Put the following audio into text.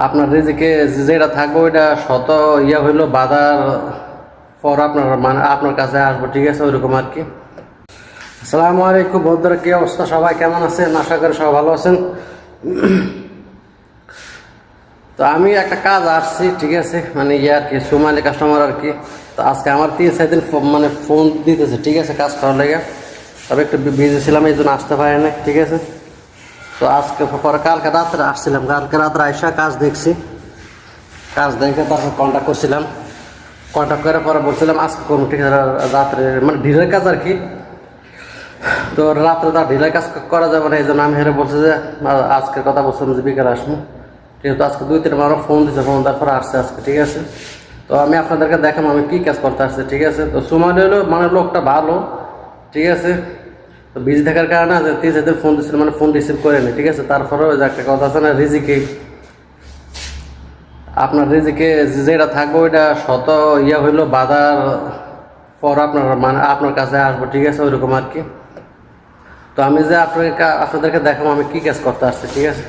আপনার রিজিকে যেটা থাকবে ওইটা শত হইলো বাধার পর আপনার কাছে আসবো, ঠিক আছে? ওইরকম আর কি। আসসালামু আলাইকুম বন্ধুরা, কি অবস্থা? সবাই কেমন আছেন? আশা করি সবাই ভালো আছেন। তো আমি একটা কাজ আসছি, ঠিক আছে, মানে আর কি সোমালি কাস্টমার আর কি। তো আজকে আমার 3-4 দিন ফোন দিতেছে, ঠিক আছে, কাজ করার লেগে। তবে একটু বিজি ছিলাম, এই জন্য আসতে পারি না, ঠিক আছে। তো আজকে পরে কালকে রাত্রে আসছিলাম, কালকে রাত্রে আইসা কাজ দেখছি, কাজ দেখে তারপর কন্ট্যাক্ট করছিলাম। কন্ট্যাক্ট করার পরে বলছিলাম আজকে করুন, ঠিক আছে, রাত্রে মানে ঢিলের কাজ আর কি। তো রাত্রে তার ঢিলের কাজ করা যাবে না, এই জন্য আমি হেরে বলছি যে আজকের কথা বলছিলাম যে বিকেলে আসবো, ঠিক আছে। তো আজকে 2-3 বার ফোন দিচ্ছে, ফোন তারপরে আসছে আজকে, ঠিক আছে। তো আমি আপনাদেরকে দেখাম আমি কী কাজ করতে আসছি, ঠিক আছে। তো সুমাইল হলো মানে লোকটা ভালো, ঠিক আছে। তো বিজি থাকার কারণে 3-4 দিন ফোন দিচ্ছিল, মানে ফোন রিসিভ করেনি, ঠিক আছে। তারপরেও যে একটা কথা আছে না, রিজিকে আপনার রিজিকে যেটা থাকবে ওইটা শত হইলো বাধার পর আপনার কাছে আসবো, ঠিক আছে, ওইরকম আর কি। তো আমি যে আপনাদেরকে দেখাবো আমি কী কাজ করতে আসছি, ঠিক আছে।